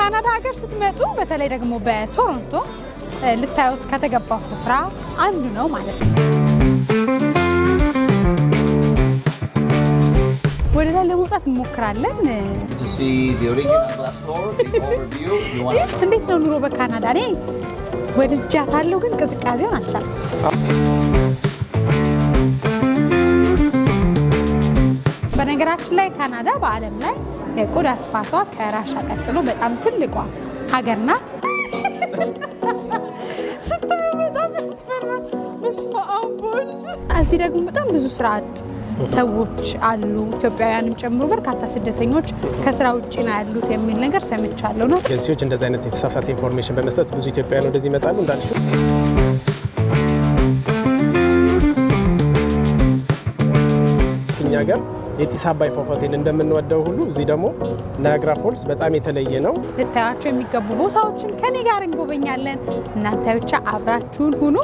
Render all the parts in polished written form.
ካናዳ ሀገር ስትመጡ በተለይ ደግሞ በቶሮንቶ ልታዩት ከተገባው ስፍራ አንዱ ነው ማለት ነው። ወደ ላይ ለመውጣት እንሞክራለን። እንዴት ነው ኑሮ በካናዳ? እኔ ወድጃታለሁ፣ ግን ቅዝቃዜውን አልቻልኩትም። በነገራችን ላይ ካናዳ በዓለም ላይ የቆዳ ስፋቷ ከራሻ ቀጥሎ በጣም ትልቋ ሀገር ናት። ስታዩ በጣም ያስፈራል። በስመ አብ ወልድ። እዚህ ደግሞ በጣም ብዙ ስራ አጥ ሰዎች አሉ፣ ኢትዮጵያውያንም ጨምሮ በርካታ ስደተኞች ከስራ ውጭ ነው ያሉት የሚል ነገር ሰምቻለሁ። ነው ኤጀንሲዎች እንደዚህ አይነት የተሳሳተ ኢንፎርሜሽን በመስጠት ብዙ ኢትዮጵያውያን ወደዚህ ይመጣሉ እንዳልሽው። እኛ ሀገር የጢስ አባይ ፏፏቴን እንደምንወደው ሁሉ እዚህ ደግሞ ናያግራ ፎልስ በጣም የተለየ ነው። ልታያቸው የሚገቡ ቦታዎችን ከኔ ጋር እንጎበኛለን። እናንተ ብቻ አብራችሁን ሁኑ።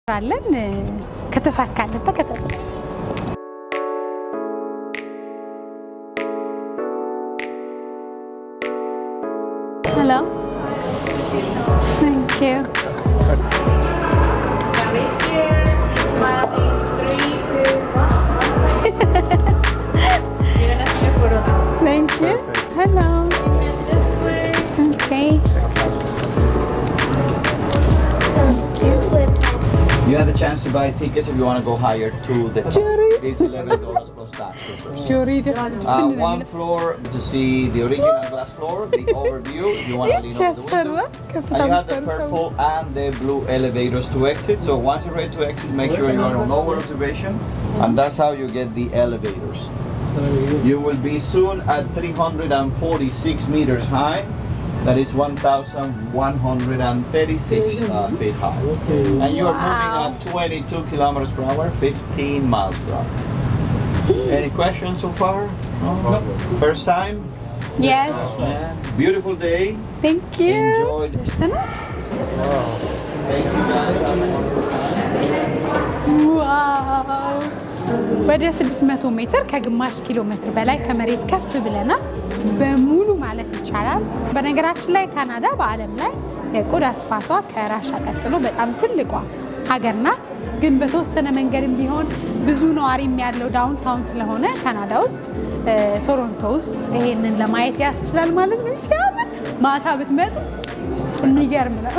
አለን ከተሳካለት ተከታተሉ። Hello. Thank you. Thank you. Hello. Okay. You have a chance to buy tickets if you want to go higher to the top. It's $11 plus tax. One floor to see the original glass floor, the overview. If you want to lean over the window. And you have the purple and the blue elevators to exit. So once you're ready to exit, make sure you are on over observation, and that's how you get the elevators. You will be soon at 346 meters high. That is 1,136 feet high. And you are moving at 22 kilometers per hour, 15 miles per hour. Any questions so far? No? First time? Yes. Beautiful day. Thank you. Enjoy. Thank you guys. ዋው! ወደ 600 ሜትር ከግማሽ ኪሎ ሜትር በላይ ከመሬት ከፍ ብለናል በሙሉ ማለት ይቻላል። በነገራችን ላይ ካናዳ በዓለም ላይ የቆዳ ስፋቷ ከራሻ ቀጥሎ በጣም ትልቋ ሀገር ናት። ግን በተወሰነ መንገድም ቢሆን ብዙ ነዋሪም ያለው ዳውንታውን ስለሆነ ካናዳ ውስጥ ቶሮንቶ ውስጥ ይሄንን ለማየት ያስችላል ማለት ነው። ሲያምር ማታ ብትመጡ የሚገርም ነው።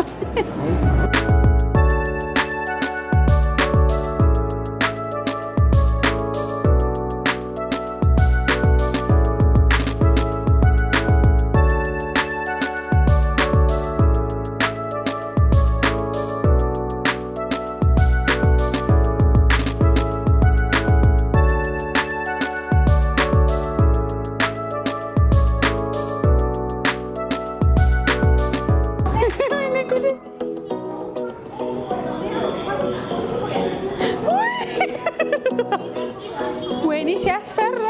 ወይኔ ሲያስፈራ!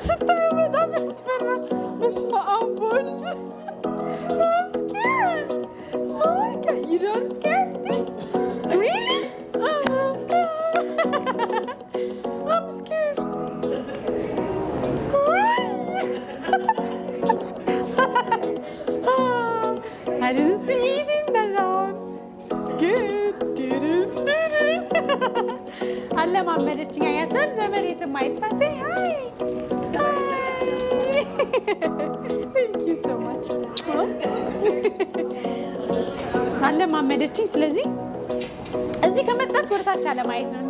ስታየው በጣም ያስፈራል። በስመ አብ ወልድ! I'm scared. Oh my God, you don't scared this? Really? I'm scared. I didn't see anything that long. It's good. አለማመደችኝ። አያቸዋል ዘመዴት ማየት ፋሴ ሃይ Thank you so much. አለማመደችኝ። ስለዚህ እዚህ ከመጣች ወርታች አለማየት ነው።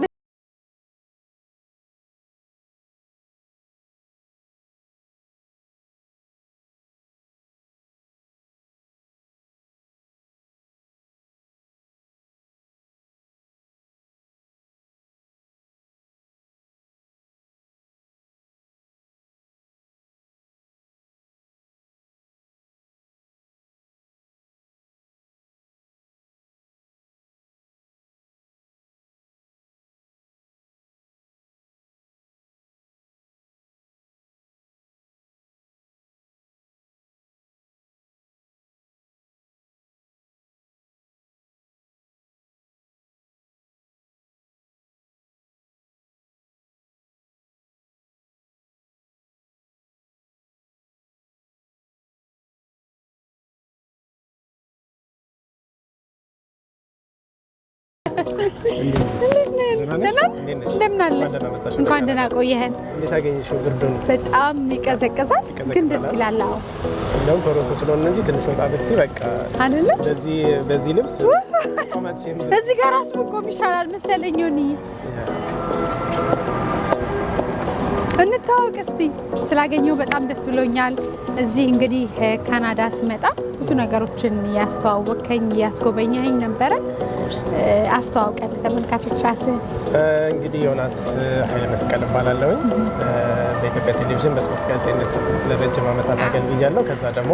እንደምን አለ? እንኳን ደህና ቆየህን። እንዴት አገኘሽው? ብርዱን? በጣም ይቀዘቅዛል ግን ደስ ይላል። አዎ እንደውም ቶሮንቶ ስለሆነ እንጂ ትንሽ ወጣ ብትይ በቃ አይደለ? በዚህ ልብስ እዚህ ጋር ራሱ ብቆም ይሻላል መሰለኝ። እንታወቅ እስቲ። ስላገኘው በጣም ደስ ብሎኛል። እዚህ እንግዲህ ካናዳ ስመጣ ብዙ ነገሮችን ያስተዋወቅከኝ ያስጎበኛኝ ነበረ። አስተዋውቀን ተመልካቾች ራስህ። እንግዲህ ዮናስ ኃይለ መስቀል እባላለሁኝ። በኢትዮጵያ ቴሌቪዥን በስፖርት ጋዜጠኝነት ለረጅም ዓመታት አገልግያለሁ። ከዛ ደግሞ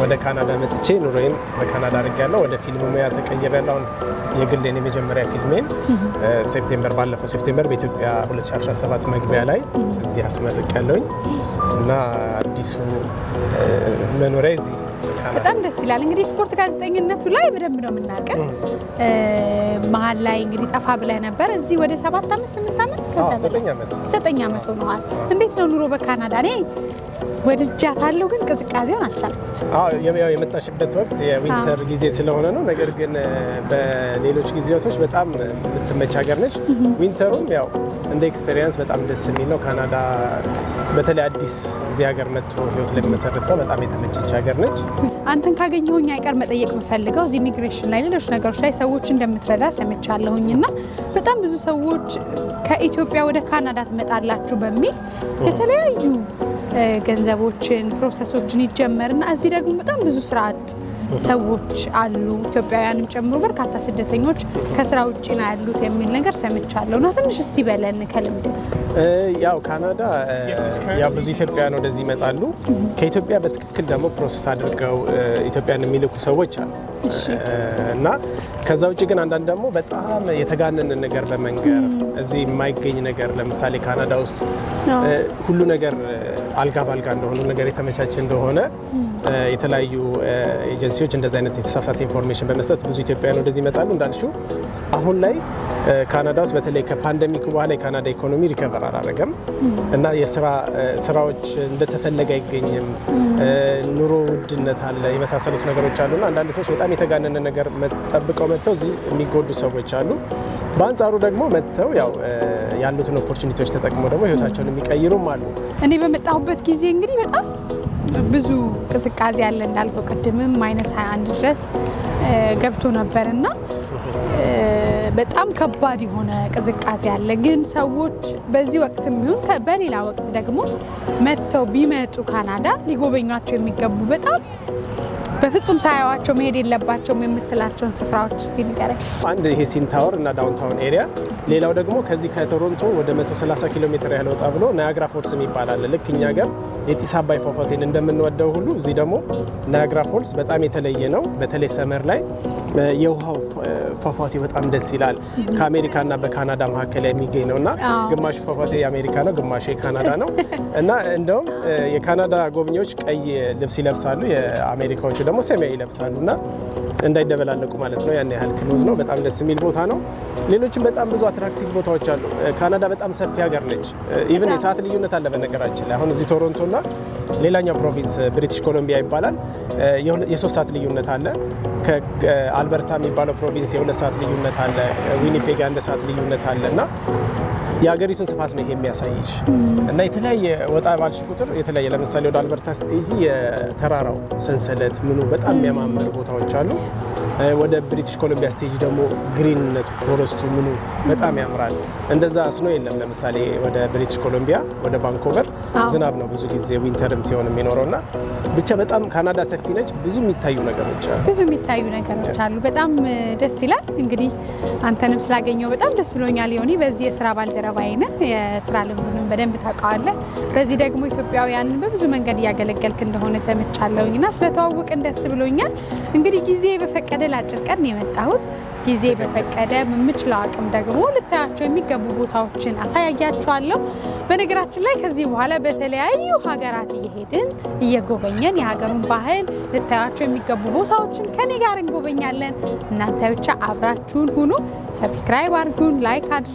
ወደ ካናዳ መጥቼ ኑሮዬን በካናዳ አድርጌያለሁ። ወደ ፊልም ሙያ ተቀይሬያለሁ። አሁን የግሌን የመጀመሪያ ፊልሜን ባለፈው ሴፕቴምበር በኢትዮጵያ 2017 መግቢያ ላይ እዚህ አስመርቄያለሁኝ እና አዲሱ መኖሪያ እዚህ በጣም ደስ ይላል። እንግዲህ ስፖርት ጋዜጠኝነቱ ላይ በደንብ ነው የምናውቀው። መሀል ላይ እንግዲህ ጠፋ ብለህ ነበር። እዚህ ወደ 7 ዓመት 8 ዓመት ከዛ 9 ዓመት ሆነዋል። እንዴት ነው ኑሮ በካናዳ? እኔ ወድጃታለሁ ግን ቅዝቃዜውን አልቻልኩት። ያው የመጣሽበት ወቅት የዊንተር ጊዜ ስለሆነ ነው። ነገር ግን በሌሎች ጊዜያቶች በጣም የምትመች ሀገር ነች። ዊንተሩም ያው እንደ ኤክስፔሪየንስ በጣም ደስ የሚል ነው። ካናዳ በተለይ አዲስ እዚህ ሀገር መጥቶ ህይወት ለሚመሰረት ሰው በጣም የተመቸች ሀገር ነች። አንተን ካገኘሁኝ አይቀር መጠየቅ የምፈልገው እዚህ ኢሚግሬሽን ላይ ሌሎች ነገሮች ላይ ሰዎች እንደምትረዳ ሰምቻለሁኝና በጣም ብዙ ሰዎች ከኢትዮጵያ ወደ ካናዳ ትመጣላችሁ በሚል የተለያዩ ገንዘቦችን ፕሮሰሶችን ይጀመርና እዚህ ደግሞ በጣም ብዙ ስራ አጥ ሰዎች አሉ ኢትዮጵያውያንም ጨምሮ በርካታ ስደተኞች ከስራ ውጪ ነው ያሉት የሚል ነገር ሰምቻለሁና ትንሽ እስቲ በለን ከልምድ ያው ካናዳ ያው ብዙ ኢትዮጵያውያን ወደዚህ ይመጣሉ ከኢትዮጵያ በትክክል ደግሞ ፕሮሰስ አድርገው ኢትዮጵያን የሚልኩ ሰዎች አሉ እና ከዛ ውጪ ግን አንዳንድ ደግሞ በጣም የተጋነነ ነገር በመንገር እዚህ የማይገኝ ነገር ለምሳሌ ካናዳ ውስጥ ሁሉ ነገር አልጋ ባልጋ እንደሆነ ነገር የተመቻቸ እንደሆነ የተለያዩ ኤጀንሲዎች እንደዛ አይነት የተሳሳተ ኢንፎርሜሽን በመስጠት ብዙ ኢትዮጵያውያን ወደዚህ ይመጣሉ እንዳልሽው አሁን ላይ ካናዳ ውስጥ በተለይ ከፓንደሚክ በኋላ የካናዳ ኢኮኖሚ ሪከቨር አላደረገም እና ስራዎች እንደተፈለገ አይገኝም ኑሮ ውድነት አለ የመሳሰሉት ነገሮች አሉና አንዳንድ ሰዎች በጣም የተጋነነ ነገር ጠብቀው መጥተው እዚህ የሚጎዱ ሰዎች አሉ በአንጻሩ ደግሞ መጥተው ያው ያሉትን ኦፖርቹኒቲዎች ተጠቅመው ደግሞ ህይወታቸውን የሚቀይሩም አሉ እኔ በመጣሁበት ጊዜ እንግዲህ በጣም ብዙ ቅዝቃዜ ያለ እንዳልከው ቅድምም -21 ድረስ ገብቶ ነበርና በጣም ከባድ የሆነ ቅዝቃዜ አለ ግን ሰዎች በዚህ ወቅትም ይሁን በሌላ ወቅት ደግሞ መጥተው ቢመጡ ካናዳ ሊጎበኟቸው የሚገቡ በጣም በፍጹም ሳያዋቸው መሄድ የለባቸውም የምትላቸውን ስፍራዎች እስቲ ንገረኝ አንድ ይሄ ሲን ታወር እና ዳውንታውን ኤሪያ ሌላው ደግሞ ከዚህ ከቶሮንቶ ወደ 130 ኪሎ ሜትር ያህል ወጣ ብሎ ናያግራ ፎልስ ይባላል ልክ እኛ ጋር የጢስ አባይ ፏፏቴን እንደምንወደው ሁሉ እዚህ ደግሞ ናያግራ ፎልስ በጣም የተለየ ነው በተለይ ሰመር ላይ የውሃው ፏፏቴ በጣም ደስ ይላል ከአሜሪካና በካናዳ መካከል የሚገኝ ነውና ግማሽ ፏፏቴ የአሜሪካ ነው ግማሽ የካናዳ ነው እና እንደውም የካናዳ ጎብኚዎች ቀይ ልብስ ይለብሳሉ የአሜሪካዎቹ ደግሞ ሰማያዊ ይለብሳሉና እንዳይደበላለቁ ማለት ነው ያን ያህል ክሎዝ ነው በጣም ደስ የሚል ቦታ ነው ሌሎችም በጣም ብዙ አትራክቲቭ ቦታዎች አሉ ካናዳ በጣም ሰፊ ሀገር ነች ኢቭን የሰዓት ልዩነት አለ በነገራችን ላይ አሁን እዚህ ቶሮንቶና ሌላኛው ፕሮቪንስ ብሪቲሽ ኮሎምቢያ ይባላል የ3 ሰዓት ልዩነት አለ ከአልበርታ የሚባለው ፕሮቪንስ የ2 ሰዓት ልዩነት አለ ዊኒፔግ 1 ሰዓት ልዩነት አለና የሀገሪቱን ስፋት ነው ይሄ የሚያሳይሽ እና የተለያየ ወጣ ባልሽ ቁጥር የተለያየ ለምሳሌ ወደ አልበርታ ስቴጂ የተራራው ሰንሰለት ምኑ በጣም የሚያማምር ቦታዎች አሉ ወደ ብሪቲሽ ኮሎምቢያ ስቴጅ ደግሞ ግሪንነቱ ፎረስቱ ምኑ በጣም ያምራል እንደዛ ስኖ የለም ለምሳሌ ወደ ብሪቲሽ ኮሎምቢያ ወደ ቫንኮቨር ዝናብ ነው ብዙ ጊዜ ዊንተርም ሲሆን የሚኖረውና ብቻ በጣም ካናዳ ሰፊ ነች ብዙ የሚታዩ ነገሮች አሉ በጣም ደስ ይላል እንግዲህ አንተንም ስላገኘው በጣም ደስ ብሎኛል ዮኒ በዚህ የስራ ባልደረባዬ ነህ የስራ ልምዱንም በደንብ ታውቃለህ በዚህ ደግሞ ኢትዮጵያውያንን በብዙ መንገድ ያገለገልክ እንደሆነ ሰምቻለሁኝና ስለተዋወቅን ደስ ብሎኛል እንግዲህ ጊዜ በፈቀደ ለአጭር ቀን የመጣሁት ጊዜ በፈቀደ በምችለው አቅም ደግሞ ልታያቸው የሚገቡ ቦታዎችን አሳያያችኋለሁ በነገራችን ላይ ከዚህ በኋላ በተለያዩ ሀገራት እየሄድን እየጎበኘን የሀገሩን ባህል ልታያቸው የሚገቡ ቦታዎችን ከኔ ጋር እንጎበኛለን እናንተ ብቻ አብራችሁን ሁኑ ሰብስክራይብ አድርጉን ላይክ አድርጉ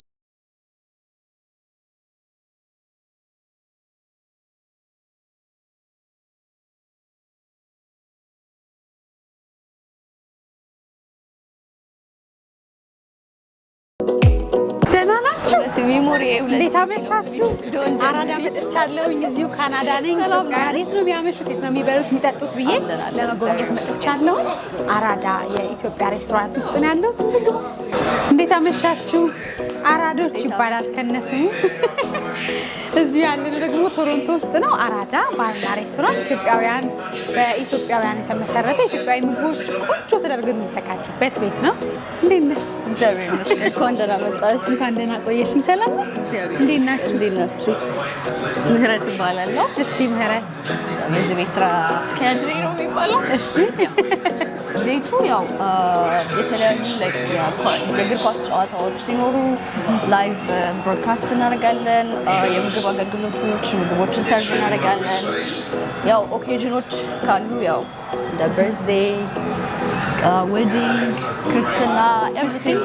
ሚሞሪ እንዴት አመሻችሁ አራዳ መጥቻለሁኝ እዚሁ ካናዳ ነኝ ኢትዮጵያውያን የት ነው የሚያመሹት የት ነው የሚበሉት የሚጠጡት ብዬ ለመጎብኘት መጥቻለሁ አራዳ የኢትዮጵያ ሬስቶራንት ውስጥ ነው ያለው እንዴት አመሻችሁ አራዶች ይባላል ከነስሙ እዚሁ ያለነው ደግሞ ቶሮንቶ ውስጥ ነው አራዳ ባርና ሬስቶራንት ኢትዮጵያውያን በኢትዮጵያውያን የተመሰረተ ኢትዮጵያዊ ምግቦች ቆንጆ ተደርገው የሚዘጋጁበት ቤት ነው እንዴት ነሽ እግዚአብሔር ይመስገን እንኳን ደህና መጣሽ እንኳን ደህና ቆየሽኝ ሰላም ነው እንዴት ናችሁ ምህረት ይባላል እሺ ምህረት በዚህ ቤት ስራ አስኪያጅ ነው የሚባለው እሺ ቤቱ ያው የተለያዩ የእግር ኳስ ጨዋታዎች ሲኖሩ ላይቭ ብሮድካስት እናደርጋለን የምግብ አገልግሎቶች ምግቦችን ሰርቭ እናደርጋለን ያው ኦኬዥኖች ካሉ ያው እንደ በርዝዴይ ዌዲንግ ክርስትና ኤቭሪቲንግ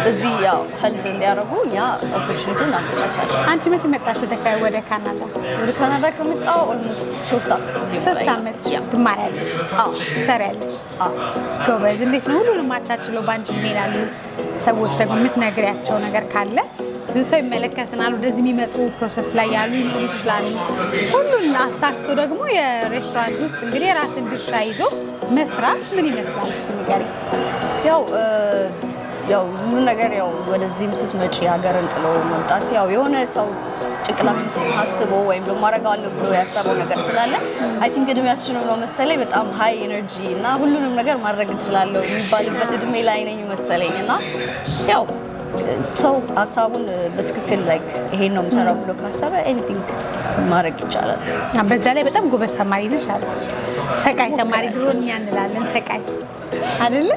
እዚህ ያው ሄልድ እንዲያደርጉ እኛ ኦፖርቹኒቲውን እናመቻቻለን። አንቺ መቼ መጣሽ ወደ ካናዳ? ወደ ካናዳ ከመጣሁ ኦልሞስት 3 ዓመት ትማሪያለሽ? ትሰሪያለሽ? ጎበዝ። እንዴት ነው ሁሉንም አቻችለው በአንቺ ይላሉ ሰዎች? ደግሞ የምትነግሪያቸው ነገር ካለ ብዙ ሰው ይመለከተናል። ወደዚህ የሚመጡ ፕሮሰስ ላይ ያሉ ሊኖሩ ይችላሉ። ሁሉን አሳክቶ ደግሞ የሬስቶራንት ውስጥ እንግዲህ የራስን ድርሻ ይዞ መስራት ምን ይመስላል? እስቲ ንገሪኝ። ያው ሁሉ ነገር ያው ወደዚህም ስትመጪ ሀገርን ጥሎ መምጣት ያው የሆነ ሰው ጭንቅላት ውስጥ አስቦ ወይም ደግሞ አደርጋለሁ ብሎ ያሰበው ነገር ስላለ አይ ቲንክ እድሜያችን ነው መሰለኝ በጣም ሃይ ኤነርጂ እና ሁሉንም ነገር ማድረግ እንችላለሁ የሚባልበት እድሜ ላይ ነኝ መሰለኝ እና ያው ሰው ሀሳቡን በትክክል ላይክ ይሄን ነው የምሰራው ብሎ ካሰበ ኤኒቲንግ ማድረግ ይቻላል። በዛ ላይ በጣም ጎበዝ ተማሪ ነሽ አለ። ሰቃይ ተማሪ ድሮ እኛ እንላለን ሰቃይ አይደለ?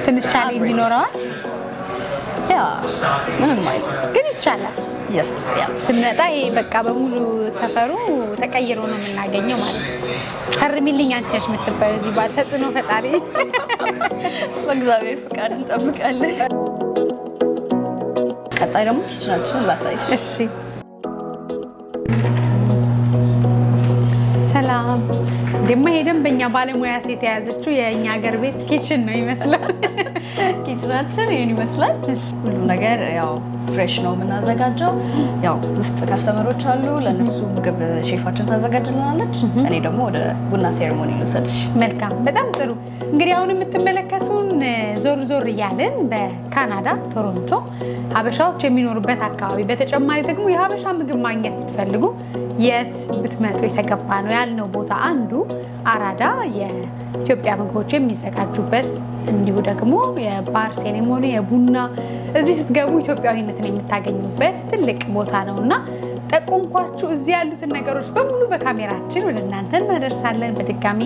ትንሽ ቻሌንጅ ይኖረዋል። ያ ምንም አይደል ግን ይቻላል። yes ስንመጣ ይሄ በቃ በሙሉ ሰፈሩ ተቀይሮ ነው የምናገኘው ማለት ነው። ፈርሚልኝ አንቺ ነሽ የምትባዩ እዚህ ባል ተጽዕኖ ፈጣሪ በእግዚአብሔር ፍቃድ እንጠብቃለን። ቀጣይ ደግሞ ኪችናችንን ላሳይሽ። እሺ ሰላም። ደማ የደንበኛ ባለሙያ ሴት የያዘችው የኛ ሀገር ቤት ኪችን ነው ይመስላል። ኪችናችን ይሄን ይመስላል። ሁሉ ነገር ያው ፍሬሽ ነው የምናዘጋጀው። ያው ውስጥ ካስተመሮች አሉ፣ ለነሱ ምግብ ሼፋችን ታዘጋጅልናለች። እኔ ደግሞ ወደ ቡና ሴሬሞኒ ልውሰድሽ። መልካም፣ በጣም ጥሩ። እንግዲህ አሁን የምትመለከቱን ዞር ዞር እያለን በካናዳ ቶሮንቶ ሀበሻዎች የሚኖሩበት አካባቢ፣ በተጨማሪ ደግሞ የሀበሻ ምግብ ማግኘት ብትፈልጉ የት ብትመጡ የተገባ ነው ያልነው ቦታ አንዱ አራዳ የኢትዮጵያ ምግቦች የሚዘጋጁበት እንዲሁ ደግሞ የባር ሴሬሞኒ የቡና እዚህ ስትገቡ ኢትዮጵያዊነትን የምታገኙበት ትልቅ ቦታ ነውና ጠቆምኳችሁ። እዚህ ያሉትን ነገሮች በሙሉ በካሜራችን ወደ እናንተ እናደርሳለን። በድጋሚ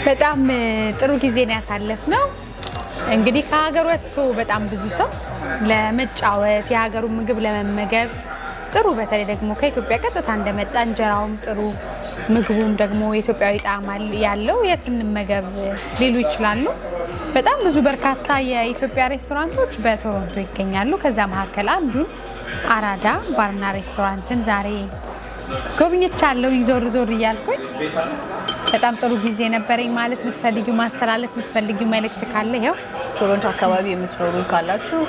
በጣም ጥሩ ጊዜ ነው ያሳለፍነው። እንግዲህ ከሀገር ወጥቶ በጣም ብዙ ሰው ለመጫወት የሀገሩን ምግብ ለመመገብ ጥሩ፣ በተለይ ደግሞ ከኢትዮጵያ ቀጥታ እንደመጣ እንጀራውም ጥሩ ምግቡም ደግሞ የኢትዮጵያዊ ጣዕም ያለው የት እንመገብ ሊሉ ይችላሉ። በጣም ብዙ በርካታ የኢትዮጵያ ሬስቶራንቶች በቶሮንቶ ይገኛሉ። ከዛ መካከል አንዱን አራዳ ባርና ሬስቶራንትን ዛሬ ጎብኝቻለሁ። ዞር ዞር እያልኩኝ በጣም ጥሩ ጊዜ ነበረኝ። ማለት የምትፈልጊው ማስተላለፍ የምትፈልጊው መልእክት ካለ ይኸው ቶሮንቶ አካባቢ የምትኖሩ ካላችሁ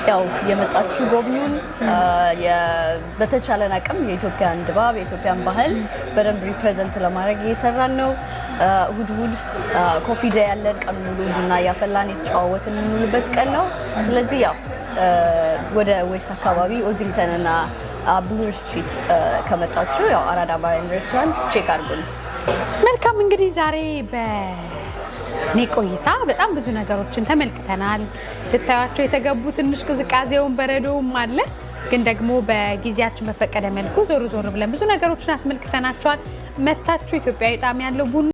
ያው የመጣችሁ ጎብኙን። በተቻለን አቅም የኢትዮጵያን ድባብ የኢትዮጵያን ባህል በደንብ ሪፕሬዘንት ለማድረግ እየሰራን ነው። እሁድ ኮፊ ዴይ ያለን ቀን ሙሉ ቡና እያፈላን የተጨዋወትን የምንውልበት ቀን ነው። ስለዚህ ያው ወደ ዌስት አካባቢ ኦዚንግተን እና ብሉር ስትሪት ከመጣችሁ ያው አራዳ ባር ኤንድ ሬስቶራንት ቼክ አድርጉን። መልካም። እንግዲህ ዛሬ በኔ ቆይታ በጣም ብዙ ነገሮችን ተመልክተናል። ልታያቸው የተገቡ ትንሽ ቅዝቃዜውን በረዶውም አለ፣ ግን ደግሞ በጊዜያችን በፈቀደ መልኩ ዞር ዞር ብለን ብዙ ነገሮችን አስመልክተናቸዋል። መታችሁ ኢትዮጵያዊ ጣዕም ያለው ቡና